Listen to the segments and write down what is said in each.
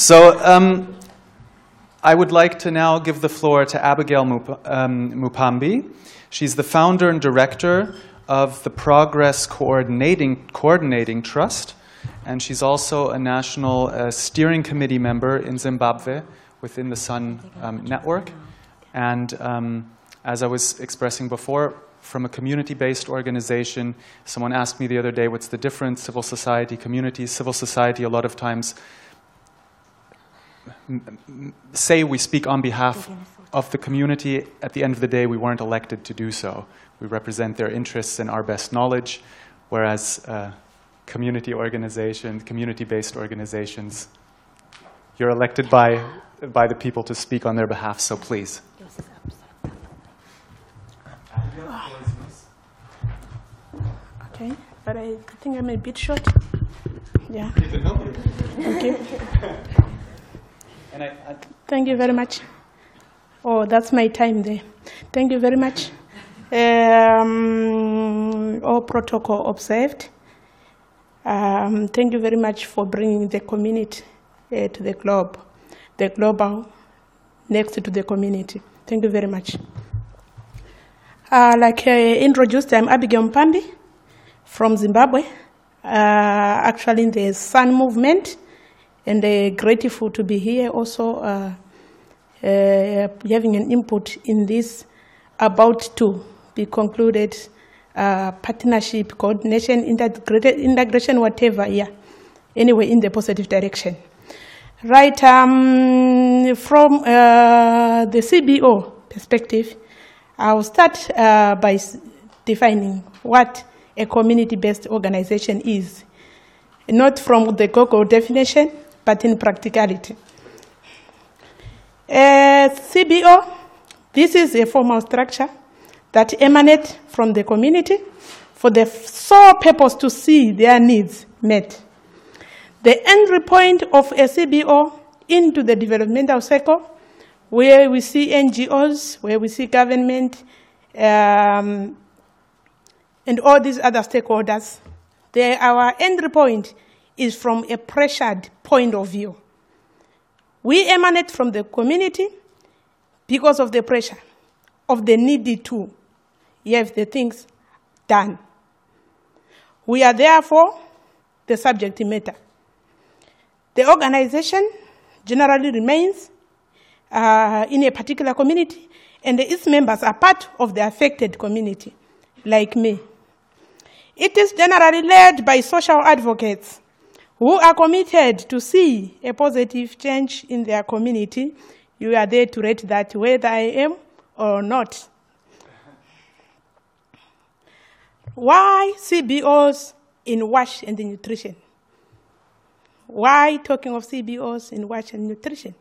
So I would like to now give the floor to Abigale Mupambi. She's the founder and director of the Progress Coordinating Trust, and she's also a national steering committee member in Zimbabwe within the Sun Network. And as I was expressing before, from a community-based organization, someone asked me the other day, what's the difference, civil society, community? Civil society, a lot of times, say we speak on behalf of the community. At the end of the day, we weren't elected to do so. We represent their interests and our best knowledge, whereas community organizations, community-based organizations, you're elected by the people to speak on their behalf, so please. Okay, but I think I'm a bit short. Yeah. Thank you. And Thank you very much. Oh, that's my time there. Thank you very much. All protocol observed. Thank you very much for bringing the community to the global next to the community. Thank you very much. Like introduced, I'm Abigale Mupambi from Zimbabwe, actually in the Sun movement, and grateful to be here also having an input in this about to be concluded partnership, coordination, integration, whatever, yeah. Anyway, in the positive direction. Right, from the CBO perspective, I'll start by defining what a community-based organization is, not from the Google definition, but in practicality. CBO, this is a formal structure that emanates from the community for the sole purpose to see their needs met. The entry point of a CBO into the developmental cycle, where we see NGOs, where we see government, and all these other stakeholders, our entry point is from a pressured point of view. We emanate from the community because of the pressure of the need to have the things done. We are therefore the subject matter. The organization generally remains in a particular community, and its members are part of the affected community, like me. It is generally led by social advocates who are committed to see a positive change in their community. You are there to rate that whether I am or not. Why CBOs in WASH and nutrition? Why talking of CBOs in WASH and nutrition?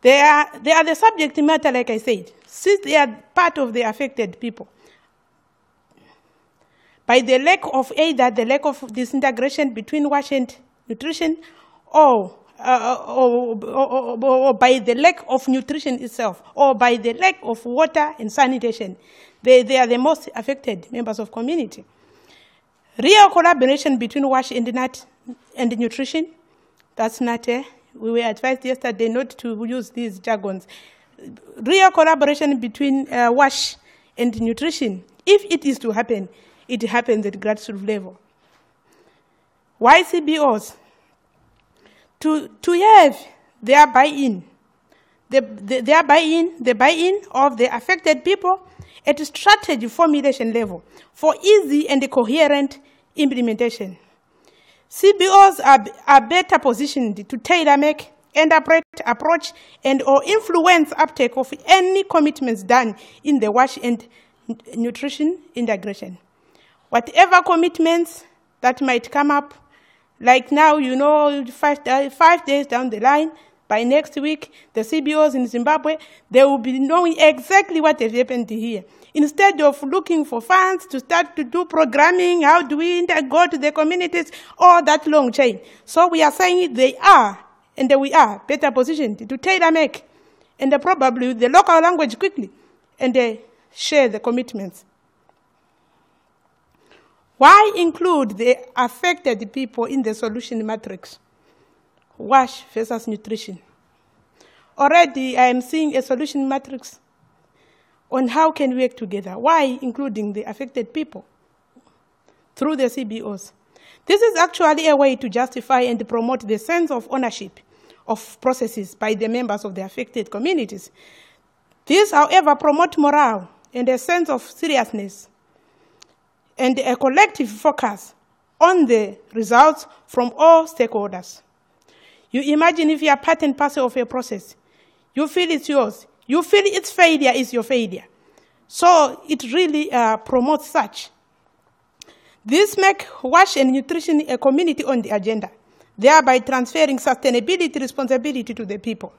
They are the subject matter, like I said, since they are part of the affected people. By the lack of either the lack of disintegration between WASH and nutrition, or by the lack of nutrition itself, or by the lack of water and sanitation, they are the most affected members of community. Real collaboration between WASH and nutrition, that's not we were advised yesterday not to use these jargons. Real collaboration between WASH and nutrition, if it is to happen, it happens at grassroots level. Why CBOs? To have their buy-in, the buy-in of the affected people at strategy formulation level for easy and coherent implementation. CBOs are better positioned to tailor-make, interpret, approach, and or influence uptake of any commitments done in the WASH and nutrition integration. Whatever commitments that might come up, like now, 5 days down the line, by next week, the CBOs in Zimbabwe, they will be knowing exactly what has happened here. Instead of looking for funds to start to do programming, how do we go to the communities, all that long chain. So we are saying they are, and we are better positioned to tailor-make, and probably the local language quickly, and share the commitments. Why include the affected people in the solution matrix? WASH versus nutrition. Already I am seeing a solution matrix on how can we work together. Why including the affected people through the CBOs? This is actually a way to justify and promote the sense of ownership of processes by the members of the affected communities. This, however, promotes morale and a sense of seriousness and a collective focus on the results from all stakeholders. You imagine if you are part and parcel of a process, you feel it's yours. You feel its failure is your failure. So it really promotes such. This makes WASH and nutrition a community on the agenda, thereby transferring sustainability responsibility to the people.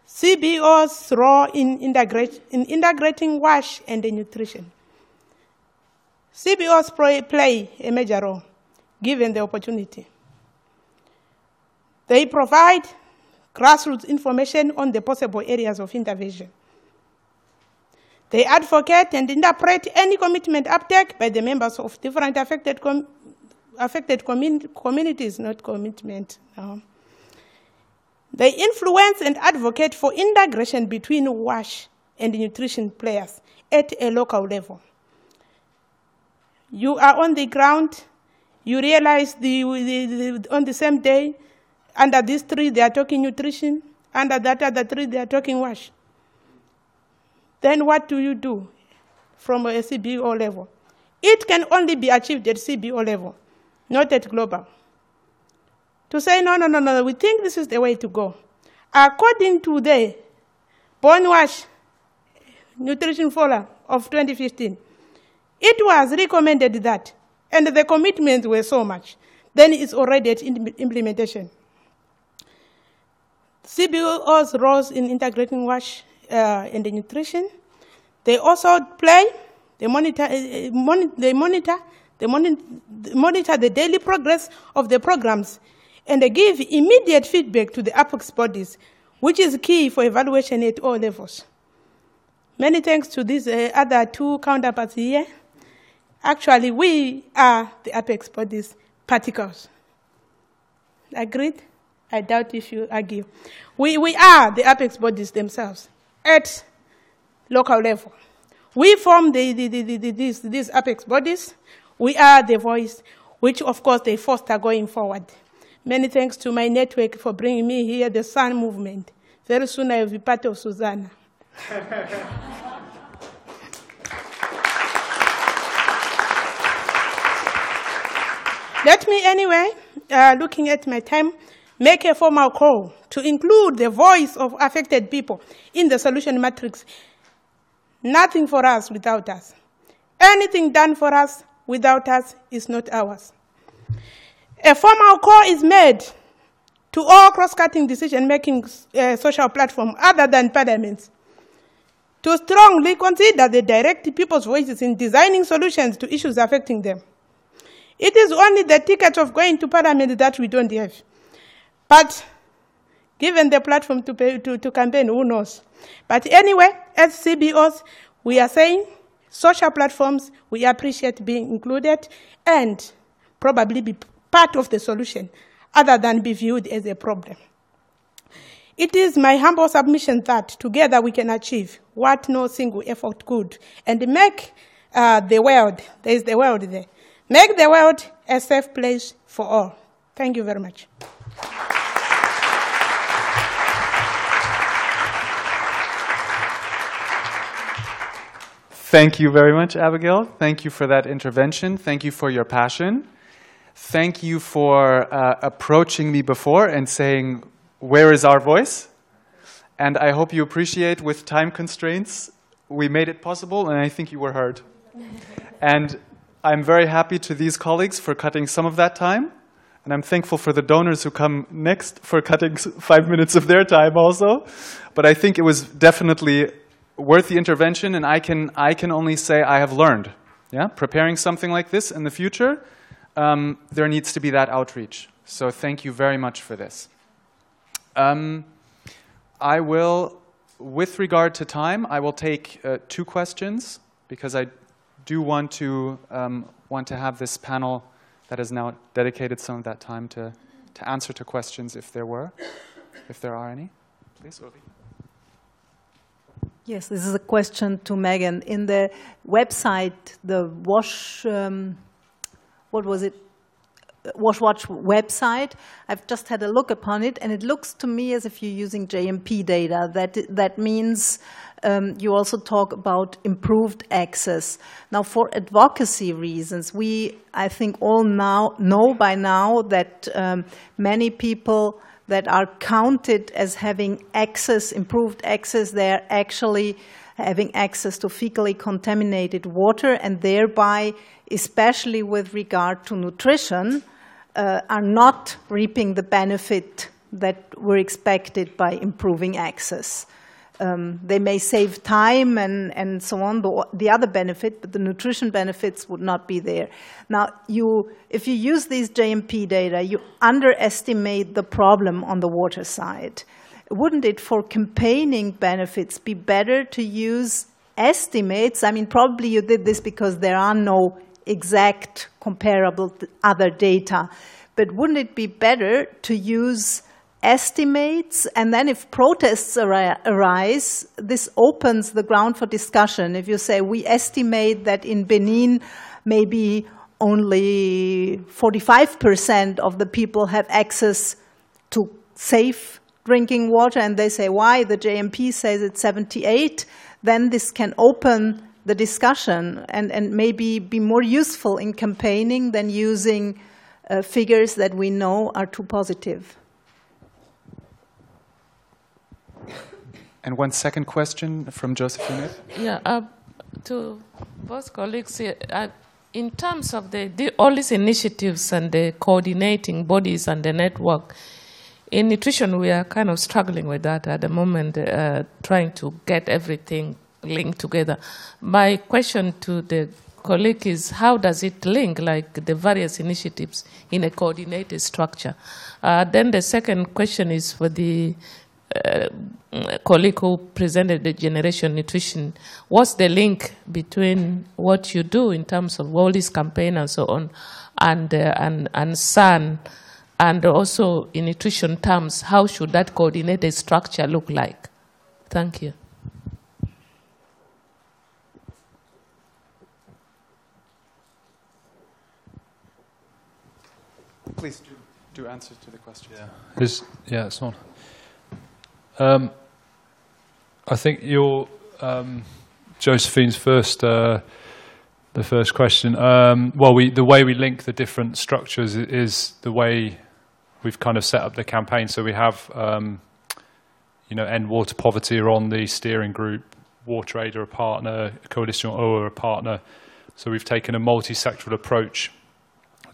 CBO's role in integrating WASH and the nutrition. CBOs play a major role, given the opportunity. They provide grassroots information on the possible areas of intervention. They advocate and interpret any commitment uptake by the members of different affected communities, not commitment. No. They influence and advocate for integration between WASH and nutrition players at a local level. You are on the ground, you realize on the same day, under this tree they are talking nutrition, under that other tree they are talking WASH. Then what do you do from a CBO level? It can only be achieved at CBO level, not at global. To say, no, we think this is the way to go. According to the Bonn WASH Nutrition Forum of 2015, it was recommended that, and the commitments were so much, then it's already at implementation. CBOs rose in integrating WASH and the nutrition. They also play, they monitor the daily progress of the programs, and they give immediate feedback to the apex bodies, which is key for evaluation at all levels. Many thanks to these other two counterparts here. Actually, we are the apex bodies particles. Agreed? I doubt if you argue. We are the apex bodies themselves at local level. We form these apex bodies. We are the voice, which of course they foster going forward. Many thanks to my network for bringing me here, the Sun Movement. Very soon I will be part of Susanna. Let me anyway, looking at my time, make a formal call to include the voice of affected people in the solution matrix. Nothing for us without us. Anything done for us without us is not ours. A formal call is made to all cross-cutting decision-making social platforms other than parliaments to strongly consider the direct people's voices in designing solutions to issues affecting them. It is only the ticket of going to parliament that we don't have. But given the platform to campaign, who knows? But anyway, as CBOs, we are saying social platforms, we appreciate being included and probably be part of the solution, other than be viewed as a problem. It is my humble submission that together we can achieve what no single effort could and make the world, there is the world there, make the world a safe place for all. Thank you very much. Thank you very much, Abigale. Thank you for that intervention. Thank you for your passion. Thank you for approaching me before and saying, where is our voice? And I hope you appreciate, with time constraints, we made it possible, and I think you were heard. And I'm very happy to these colleagues for cutting some of that time. And I'm thankful for the donors who come next for cutting 5 minutes of their time also. But I think it was definitely worth the intervention, and I can only say I have learned. Yeah? Preparing something like this in the future, there needs to be that outreach. So thank you very much for this. I will, with regard to time, I will take 2 questions, because I do want to have this panel that has now dedicated some of that time to answer to questions if there are any. Please, Uli. Yes, this is a question to Megan. In the website, the WashWatch website, I've just had a look upon it, and it looks to me as if you're using JMP data. That means you also talk about improved access. Now, for advocacy reasons, we, I think, all now know by now that many people that are counted as having access, improved access, they're actually having access to fecally contaminated water, and thereby, especially with regard to nutrition, are not reaping the benefit that were expected by improving access. They may save time and so on, but the other benefit, but the nutrition benefits would not be there. Now, if you use these JMP data, you underestimate the problem on the water side. Wouldn't it, for campaigning benefits, be better to use estimates? I mean, probably you did this because there are no exact comparable other data, but wouldn't it be better to use estimates, and then if protests arise, this opens the ground for discussion. If you say, we estimate that in Benin, maybe only 45% of the people have access to safe drinking water, and they say, why? The JMP says it's 78, then this can open the discussion and maybe be more useful in campaigning than using figures that we know are too positive. And one second question from Josephine. Yeah, to both colleagues here, in terms of all these initiatives and the coordinating bodies and the network, in nutrition we are kind of struggling with that at the moment, trying to get everything linked together. My question to the colleague is, how does it link, like the various initiatives in a coordinated structure? Then the second question is for the colleague who presented the generation nutrition. What's the link between what you do in terms of all this campaign and so on, and SAN, and also in nutrition terms, how should that coordinated structure look like? Thank you. Please do answer to the question. Yeah, it's on. I think your Josephine's the first question. The way we link the different structures is the way we've kind of set up the campaign. So we have, End Water Poverty are on the steering group, WaterAid are a partner, Coalition OA are a partner. So we've taken a multi-sectoral approach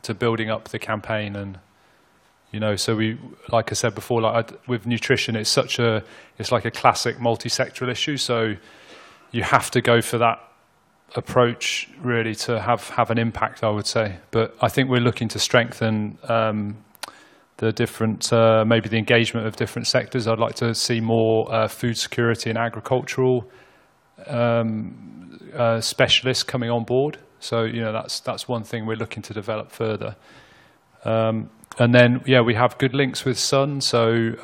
to building up the campaign, and so we, like I said before, with nutrition, it's like a classic multi-sectoral issue. So you have to go for that approach really to have an impact, I would say. But I think we're looking to strengthen the different, maybe the engagement of different sectors. I'd like to see more food security and agricultural specialists coming on board. So that's one thing we're looking to develop further. And then, we have good links with SUN. So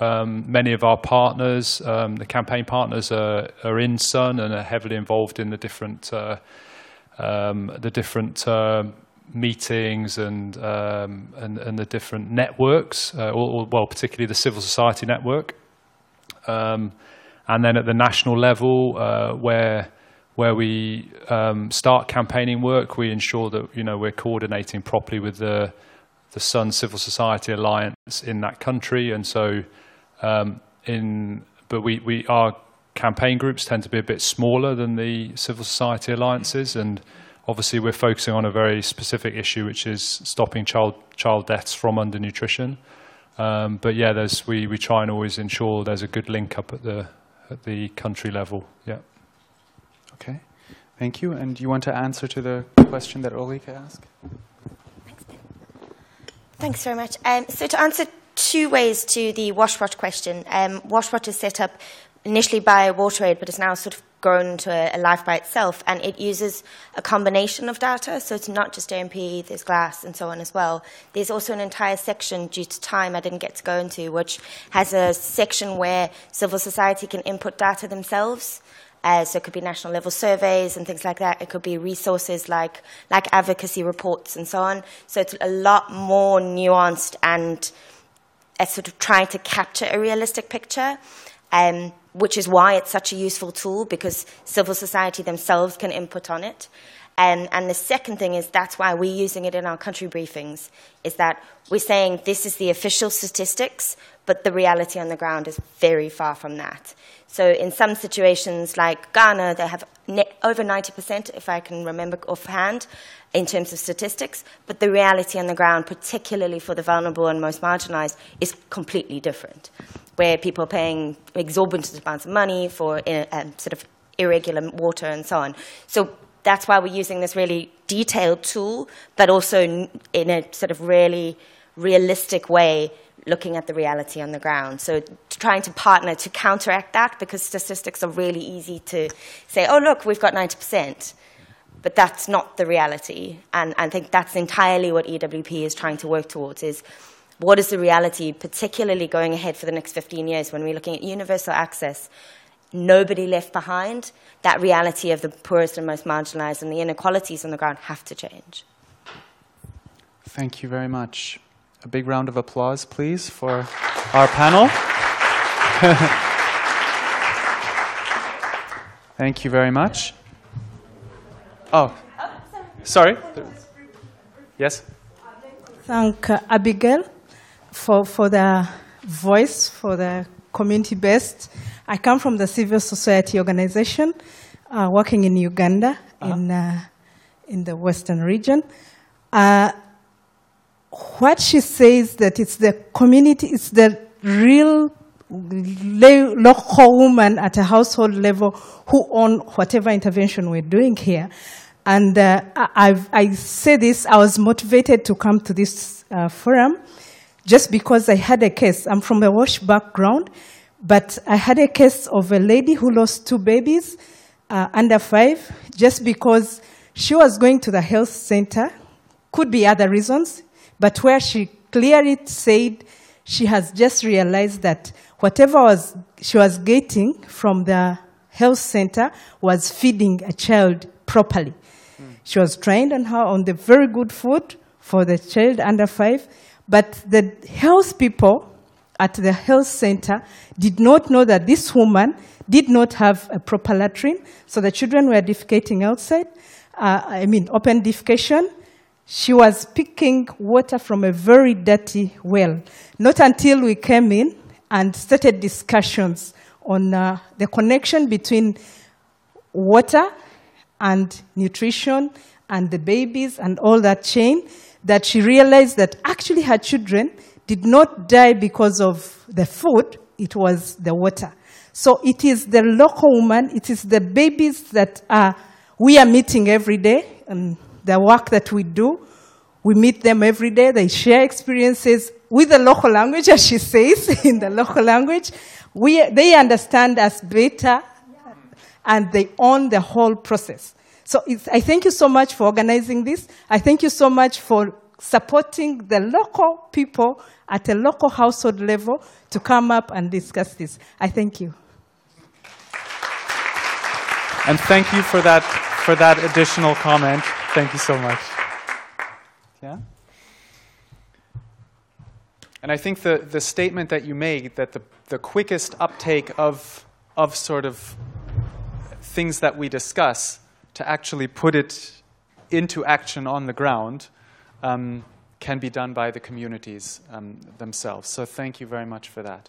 many of our partners, the campaign partners, are in SUN and are heavily involved in the different meetings and the different networks, particularly the civil society network. And then at the national level, where we start campaigning work, we ensure that we're coordinating properly with the SUN Civil Society Alliance in that country, and so our campaign groups tend to be a bit smaller than the civil society alliances, and obviously we're focusing on a very specific issue, which is stopping child deaths from undernutrition. We try and always ensure there's a good link up at the country level. Yeah. Okay, thank you. And you want to answer to the question that Ulrike asked? Thanks very much. So to answer two ways to the WashWatch question, WashWatch is set up initially by WaterAid, but it's now sort of grown into a life by itself, and it uses a combination of data, so it's not just JMP, there's glass and so on as well. There's also an entire section, due to time I didn't get to go into, which has a section where civil society can input data themselves. So it could be national level surveys and things like that. It could be resources like advocacy reports and so on. So it's a lot more nuanced and sort of trying to capture a realistic picture, which is why it's such a useful tool, because civil society themselves can input on it. And the second thing is that's why we're using it in our country briefings, is that we're saying this is the official statistics, but the reality on the ground is very far from that. So in some situations like Ghana, they have over 90%, if I can remember offhand, in terms of statistics, but the reality on the ground, particularly for the vulnerable and most marginalized, is completely different, where people are paying exorbitant amounts of money for sort of irregular water and so on. So that's why we're using this really detailed tool, but also in a sort of really realistic way, looking at the reality on the ground. So trying to partner to counteract that, because statistics are really easy to say, oh, look, we've got 90%. But that's not the reality. And I think that's entirely what EWP is trying to work towards, is what is the reality, particularly going ahead for the next 15 years when we're looking at universal access, nobody left behind. That reality of the poorest and most marginalized and the inequalities on the ground have to change. Thank you very much. A big round of applause, please, for our panel. Thank you very much. Oh, sorry. Yes? Thank Abigale for the voice, for the community-based. I come from the civil society organization working in Uganda, in the western region. What she says that it's the community, it's the real local woman at a household level who own whatever intervention we're doing here. And I say this, I was motivated to come to this forum just because I had a case. I'm from a WASH background, but I had a case of a lady who lost 2 babies under 5 just because she was going to the health center. Could be other reasons, but where she clearly said she has just realized that whatever she was getting from the health center was feeding a child properly. She was trained on the very good food for the child under 5, but the health people at the health center did not know that this woman did not have a proper latrine, so the children were defecating outside, open defecation. She was picking water from a very dirty well. Not until we came in and started discussions on the connection between water and nutrition and the babies and all that chain, that she realized that actually her children did not die because of the food, it was the water. So it is the local woman, it is the babies that we are meeting every day, and the work that we do, we meet them every day, they share experiences with the local language, as she says, in the local language. They understand us better, and they own the whole process. So I thank you so much for organizing this. I thank you so much for supporting the local people at a local household level to come up and discuss this. I thank you. And thank you for that additional comment. Thank you so much. Yeah? And I think the statement that you made, that the quickest uptake of sort of things that we discuss to actually put it into action on the ground can be done by the communities themselves. So thank you very much for that.